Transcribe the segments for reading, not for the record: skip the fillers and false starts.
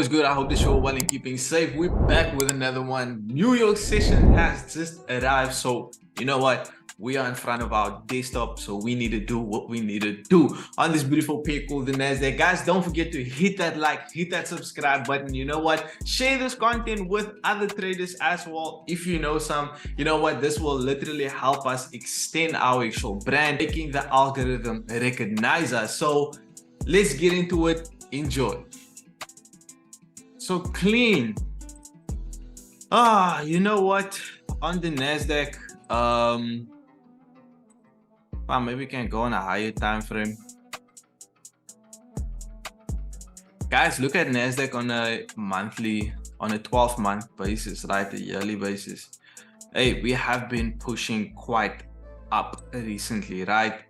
What's good? I hope that you're well and keeping safe. We're back with another one. New York session has just arrived. So you know what? We are in front of our desktop, so we need to do what we need to do on this beautiful pair called the Nasdaq. Guys, don't forget to hit that like, hit that subscribe button. You know what? Share this content with other traders as well. If you know some, you know what? This will literally help us extend our actual brand, making the algorithm recognize us. So let's get into it. Enjoy. So clean. You know what? On the Nasdaq, well, maybe we can go on a higher time frame. Guys, look at Nasdaq on a monthly, on a 12-month basis, right? A yearly basis. Hey, we have been pushing quite up recently, right?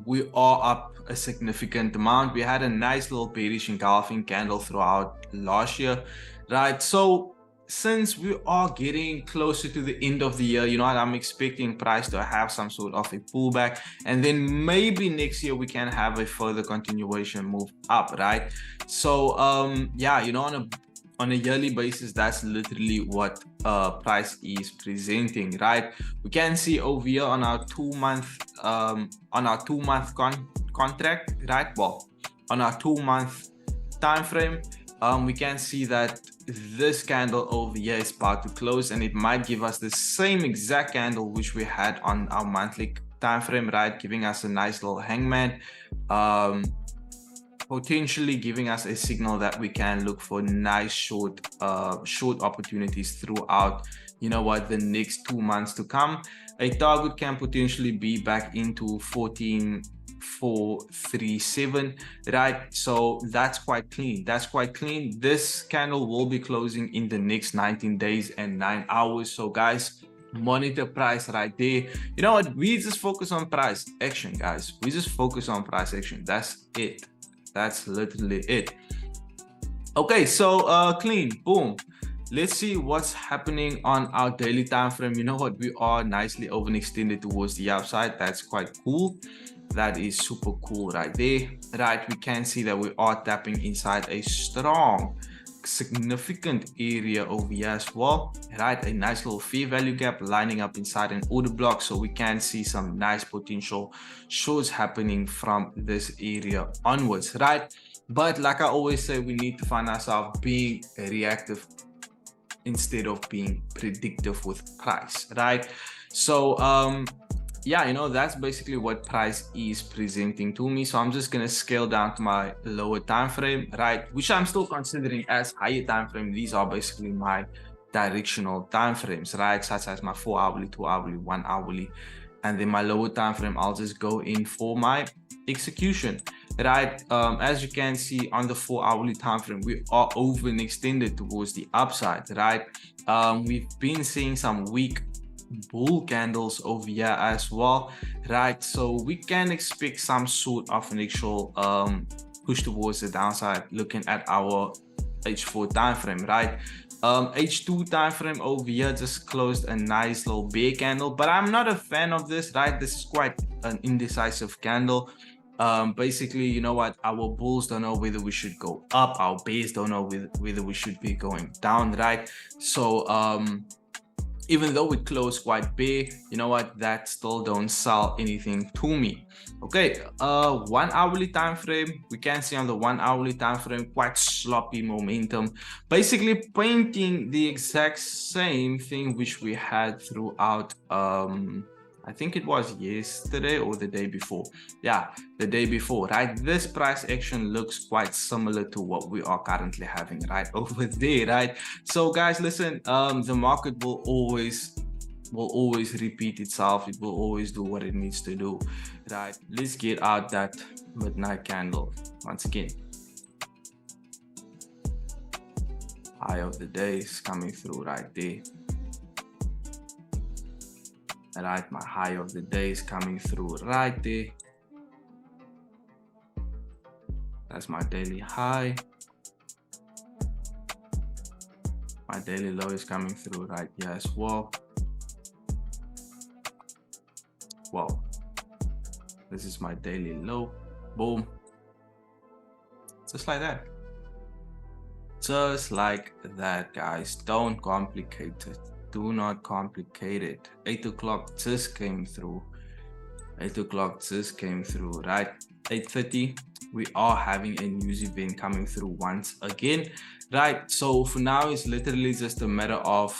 We are up a significant amount. We had a nice little bearish engulfing candle throughout last year, right? So since we are getting closer to the end of the year, you know what, I'm expecting price to have some sort of a pullback, and then maybe next year we can have a further continuation move up, right? So yeah, you know, on a yearly basis, that's literally what price is presenting, right? We can see over here on our 2-month contract, right? Well, on our 2-month time frame, we can see that this candle over here is about to close, and it might give us the same exact candle which we had on our monthly time frame, right? Giving us a nice little hangman, potentially giving us a signal that we can look for nice short opportunities throughout, you know what, the next 2 months to come. A target can potentially be back into 14,437, right? So that's quite clean. That's quite clean. This candle will be closing in the next 19 days and 9 hours. So guys, monitor price right there. You know what, we just focus on price action, guys. We just focus on price action. That's it. That's literally it. Okay, so clean, boom. Let's see what's happening on our daily time frame. You know what, we are nicely overextended towards the upside. That's quite cool. That is super cool right there, right? We can see that we are tapping inside a strong, significant area over here as well, right? A nice little fair value gap lining up inside an order block, so we can see some nice potential shorts happening from this area onwards, right? But like I always say, we need to find ourselves being reactive instead of being predictive with price, right? So yeah, you know, that's basically what price is presenting to me. So I'm just gonna scale down to my lower time frame, right, which I'm still considering as higher time frame. These are basically my directional time frames, right, such as my 4-hourly, 2-hourly, 1-hourly, and then my lower time frame, I'll just go in for my execution, right? As you can see on the 4-hourly time frame, we are overextended towards the upside, right? We've been seeing some weak bull candles over here as well, right? So we can expect some sort of an actual push towards the downside looking at our H4 time frame, right? H2 time frame over here just closed a nice little bear candle, but I'm not a fan of this, right? This is quite an indecisive candle. Basically, you know what, our bulls don't know whether we should go up, our bears don't know whether we should be going down, right? So even though it closed quite big, you know what, that still don't sell anything to me. Okay, 1-hourly time frame, we can see on the 1-hourly time frame quite sloppy momentum, basically painting the exact same thing which we had throughout I think it was yesterday or the day before. Yeah, the day before, right? This price action looks quite similar to what we are currently having right over there, right? So guys, listen, the market will always repeat itself. It will always do what it needs to do, right? Let's get out that midnight candle once again. High of the day is coming through right there. Right, my high of the day is coming through right there. That's my daily high. My daily low is coming through right here as well. Well, this is my daily low. Boom. Just like that. Just like that, guys. Don't complicate it. Do not complicate it. 8 o'clock just came through. 8 o'clock just came through, right? 8:30, we are having a news event coming through once again, right? So for now, it's literally just a matter of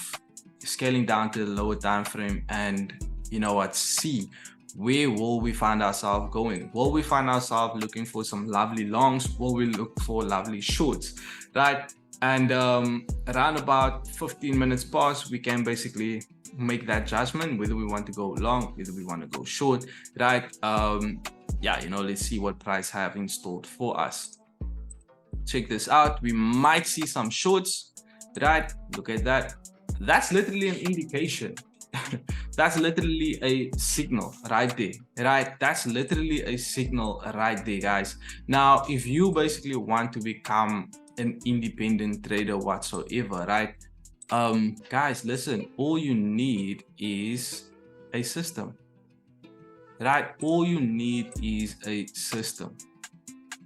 scaling down to the lower time frame and you know what, see where will we find ourselves going. Will we find ourselves looking for some lovely longs? Will we look for lovely shorts, right? And around about 15 minutes past, we can basically make that judgment whether we want to go long, whether we want to go short, right? Yeah, you know, let's see what price have installed for us. Check this out. We might see some shorts, right? Look at that. That's literally an indication. That's literally a signal right there, right? That's literally a signal right there, guys. Now, if you basically want to become an independent trader whatsoever, right? Guys, listen, all you need is a system, right? All you need is a system,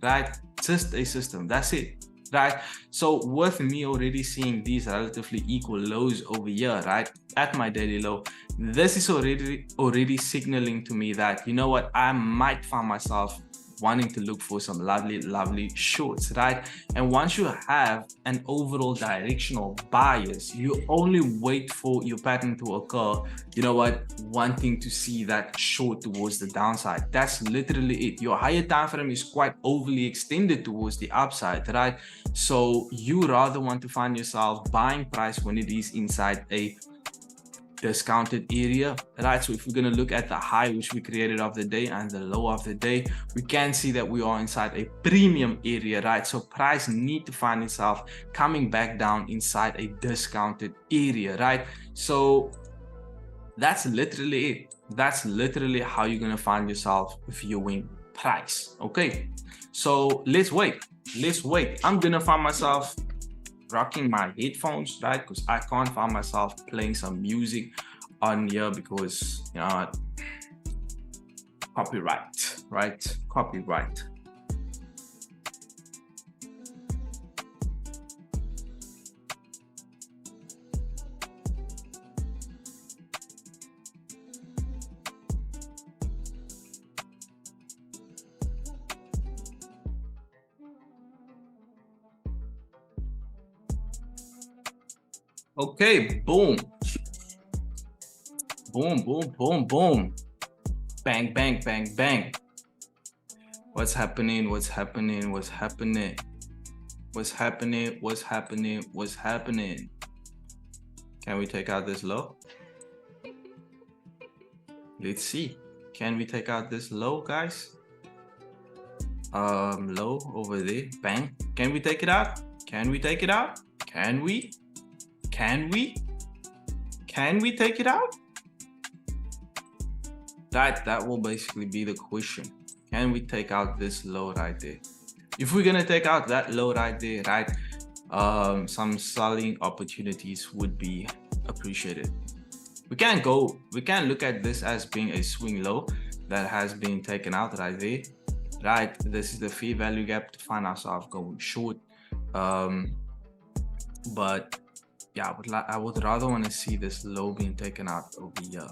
right? Just a system. That's it, right? So with me already seeing these relatively equal lows over here, right, at my daily low, this is already signaling to me that, you know what, I might find myself wanting to look for some lovely shorts, right? And once you have an overall directional bias, you only wait for your pattern to occur, you know what, wanting to see that short towards the downside. That's literally it. Your higher time frame is quite overly extended towards the upside, right? So you rather want to find yourself buying price when it is inside a discounted area, right? So if we're going to look at the high which we created of the day and the low of the day, we can see that we are inside a premium area, right? So price need to find itself coming back down inside a discounted area, right? So that's literally it. That's literally how you're going to find yourself viewing price. Okay, so let's wait. I'm going to find myself rocking my headphones, right? Because I can't find myself playing some music on here because, you know, copyright, right? Copyright. Okay, boom. Boom, boom, boom, boom. Bang, bang, bang, bang. What's happening? What's happening? What's happening? What's happening? What's happening? What's happening? Can we take out this low? Let's see. Can we take out this low, guys? Low over there. Bang. Can we take it out? Can we take it out? Can we? Can we? Can we take it out? That will basically be the question. Can we take out this low right there? If we're gonna take out that low right there, right, some selling opportunities would be appreciated. We can look at this as being a swing low that has been taken out right there, right? This is the fair value gap to find ourselves going short. But yeah, I would rather want to see this low being taken out over here.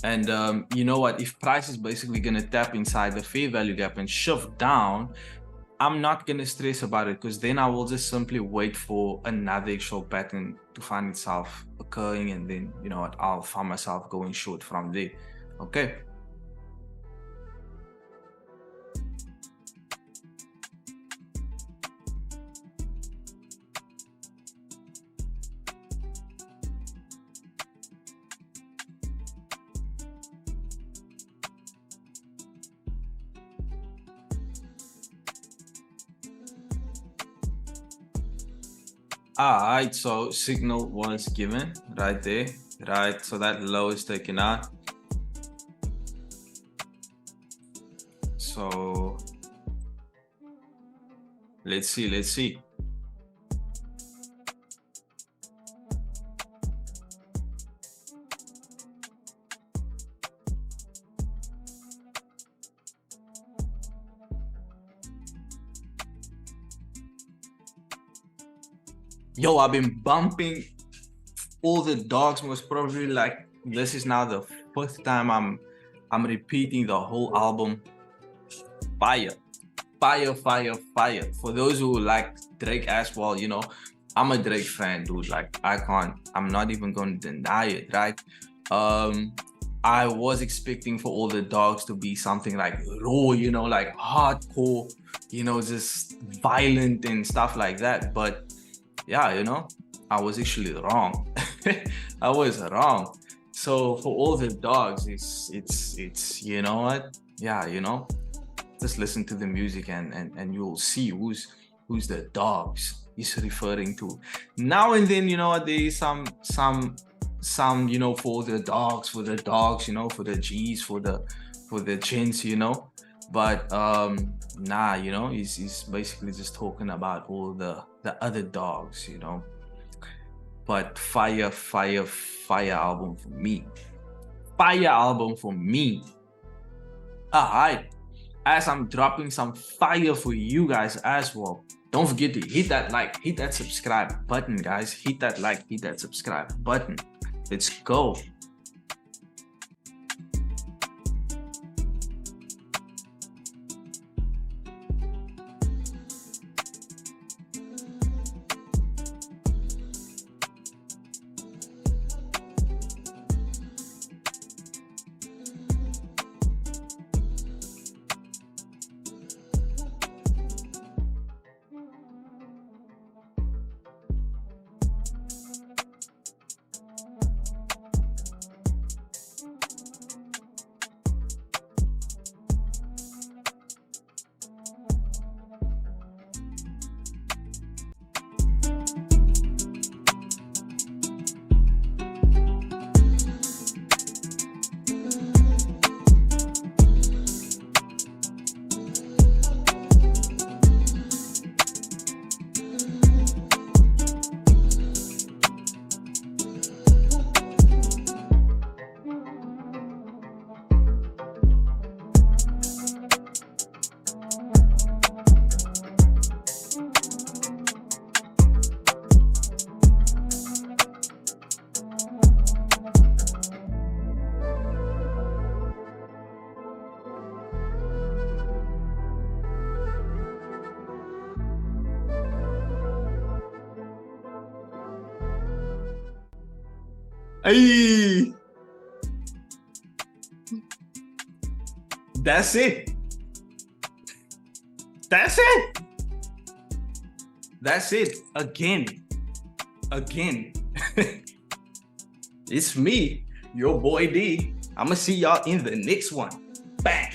And you know what, if price is basically going to tap inside the fair value gap and shift down, I'm not going to stress about it, because then I will just simply wait for another actual pattern to find itself occurring, and then, you know what, I'll find myself going short from there. Okay. All right, so signal was given right there, right? So that low is taken out. So let's see. Yo, I've been bumping all the dogs. Most probably, like, this is now the 5th time I'm repeating the whole album. Fire, fire, fire, fire. For those who like Drake as well, you know, I'm a Drake fan, dude. Like, I'm not even gonna deny it, right? I was expecting for all the dogs to be something like raw, you know, like hardcore, you know, just violent and stuff like that. But yeah, you know, I was actually wrong. I was wrong. So for all the dogs, it's you know what? Yeah, you know, just listen to the music and you'll see who's the dogs he's referring to. Now and then, you know, there is some, you know, for the dogs, you know, for the G's, for the gents, you know. But nah, you know, he's basically just talking about all the other dogs, you know. But fire, fire, fire album for me. Fire album for me. Alright. As I'm dropping some fire for you guys as well, don't forget to hit that like, hit that subscribe button, guys. Hit that like, hit that subscribe button. Let's go. Hey, that's it. That's it. That's it. Again. It's me, your boy D. I'ma see y'all in the next one. Bang.